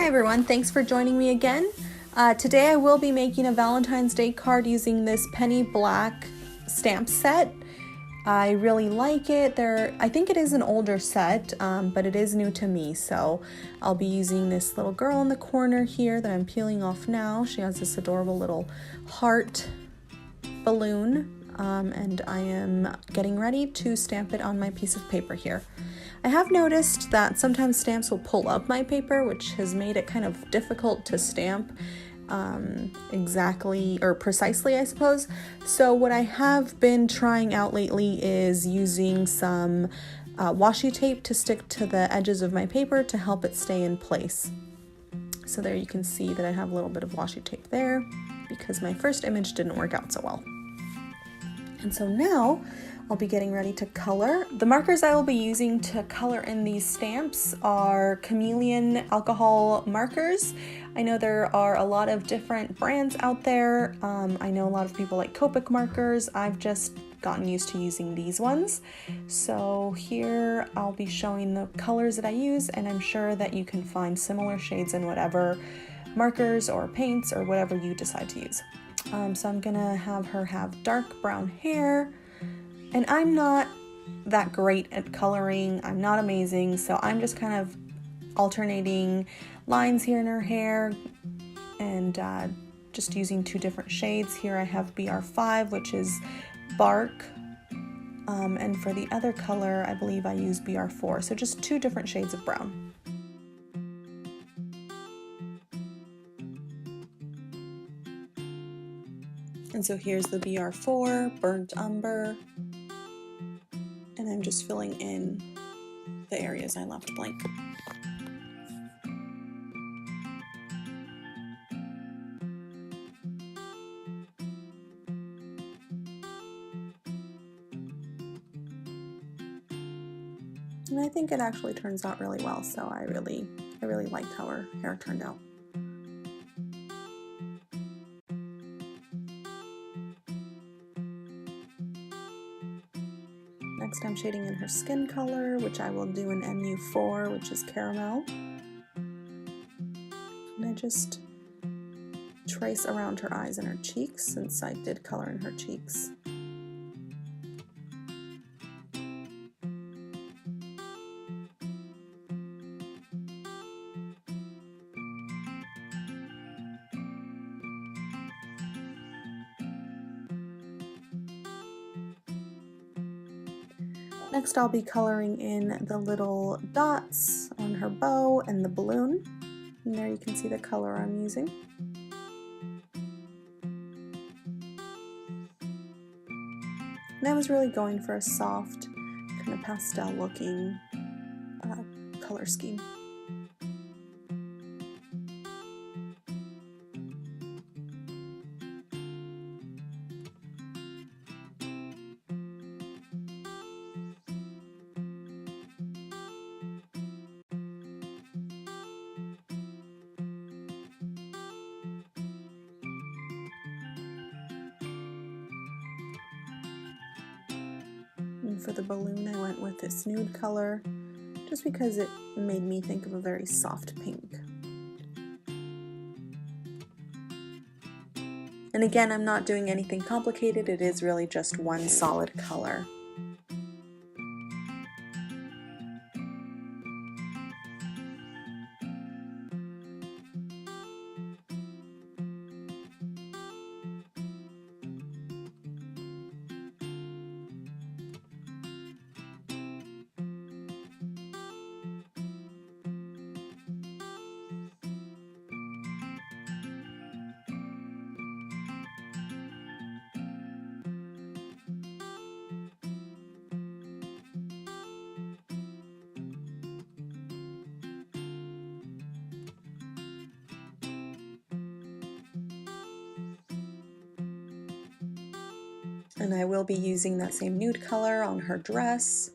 Hi everyone, thanks for joining me again. Today I will be making a Valentine's Day card using this penny black stamp set. I really like it. I think it is an older set, but it is new to me, so I'll be using this little girl in the corner here that I'm peeling off now. She has this adorable little heart balloon, and I am getting ready to stamp it on my piece of paper here. I have noticed that sometimes stamps will pull up my paper, which has made it kind of difficult to stamp exactly or precisely, I suppose. So what I have been trying out lately is using some washi tape to stick to the edges of my paper to help it stay in place. So there you can see that I have a little bit of washi tape there because my first image didn't work out so well. And so now I'll be getting ready to color. The markers I will be using to color in these stamps are chameleon alcohol markers. I know there are a lot of different brands out there. I know a lot of people like Copic markers. I've just gotten used to using these ones. So here I'll be showing the colors that I use, and I'm sure that you can find similar shades in whatever markers or paints or whatever you decide to use. So I'm gonna have her have dark brown hair, and I'm not that great at coloring. I'm not amazing, so I'm just kind of alternating lines here in her hair and just using two different shades. Here I have BR5, which is bark, and for the other color I believe I use BR4, so just two different shades of brown. And so here's the BR4, burnt umber, and I'm just filling in the areas I left blank. And I think it actually turns out really well, so I really liked how her hair turned out. Next I'm shading in her skin color, which I will do in MU4, which is caramel. And I just trace around her eyes and her cheeks, since I did color in her cheeks. Next I'll be coloring in the little dots on her bow and the balloon. And there you can see the color I'm using. And I was really going for a soft, kind of pastel looking color scheme. And for the balloon I went with this nude color, just because it made me think of a very soft pink. And again, I'm not doing anything complicated, it is really just one solid color. And I will be using that same nude color on her dress.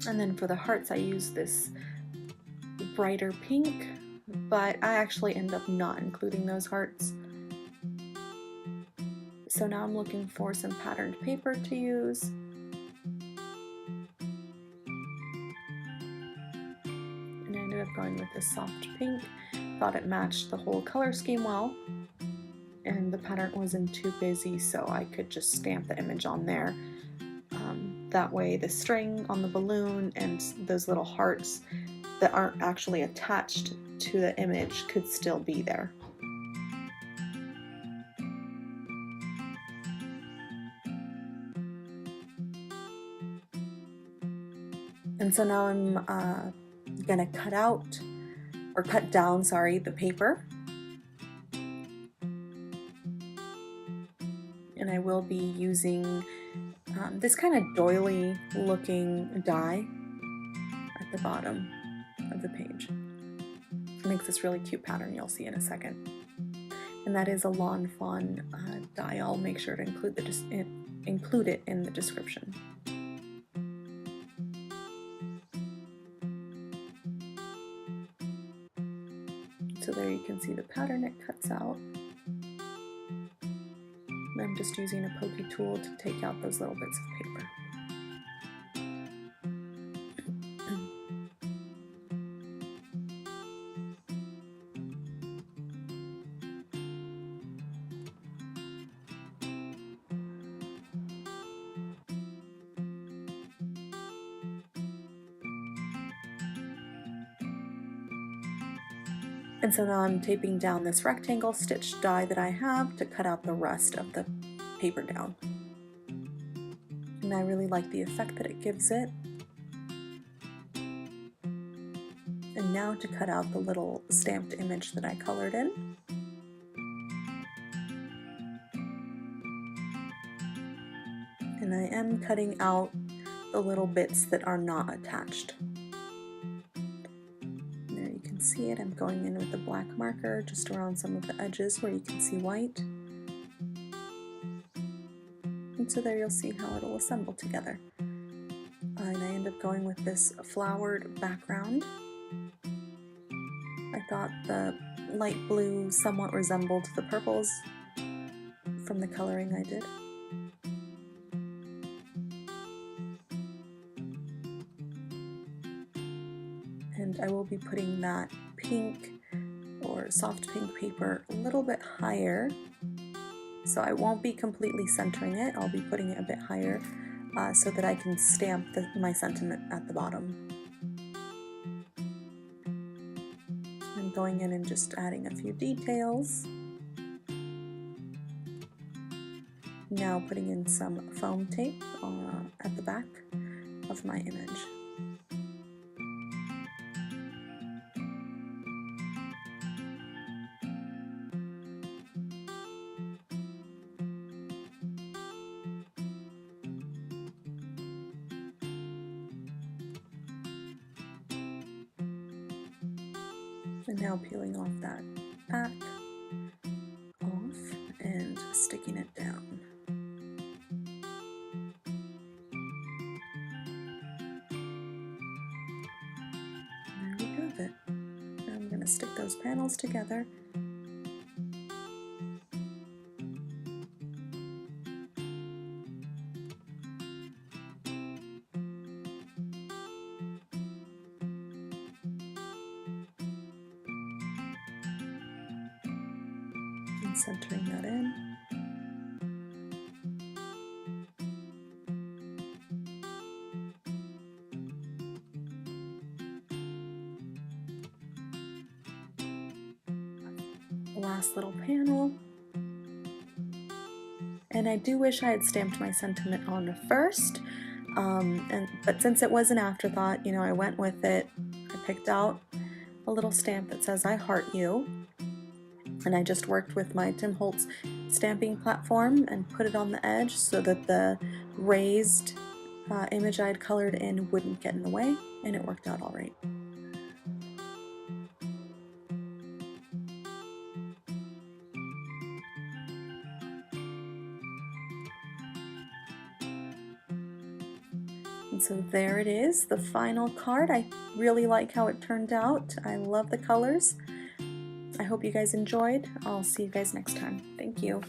And then for the hearts, I use this brighter pink, but I actually end up not including those hearts. So now I'm looking for some patterned paper to use. And I ended up going with this soft pink. Thought it matched the whole color scheme well. And the pattern wasn't too busy, so I could just stamp the image on there. That way the string on the balloon and those little hearts that aren't actually attached to the image could still be there. And so now I'm gonna cut down, sorry, the paper. And I will be using this kind of doily looking die at the bottom of the page. It makes this really cute pattern you'll see in a second. And that is a Lawn Fawn die. I'll make sure to include it in the description. So there you can see the pattern it cuts out. And I'm just using a pokey tool to take out those little bits of paper. And so now I'm taping down this rectangle stitch die that I have to cut out the rest of the paper down. And I really like the effect that it gives it. And now to cut out the little stamped image that I colored in. And I am cutting out the little bits that are not attached. There you can see it. I'm going in with a black marker just around some of the edges where you can see white. And so there you'll see how it'll assemble together. And I end up going with this flowered background. I thought the light blue somewhat resembled the purples from the coloring I did. And I will be putting that pink or soft pink paper a little bit higher. So I won't be completely centering it, I'll be putting it a bit higher so that I can stamp my sentiment at the bottom. I'm going in and just adding a few details. Now putting in some foam tape at the back of my image. And now peeling off that back off and sticking it down. There we have it. Now I'm going to stick those panels together. And centering that in. Last little panel. And I do wish I had stamped my sentiment on first, but since it was an afterthought, you know, I went with it. I picked out a little stamp that says I heart you, and I just worked with my Tim Holtz stamping platform and put it on the edge so that the raised image I had colored in wouldn't get in the way, and it worked out all right. And so there it is, the final card. I really like how it turned out. I love the colors. I hope you guys enjoyed. I'll see you guys next time. Thank you.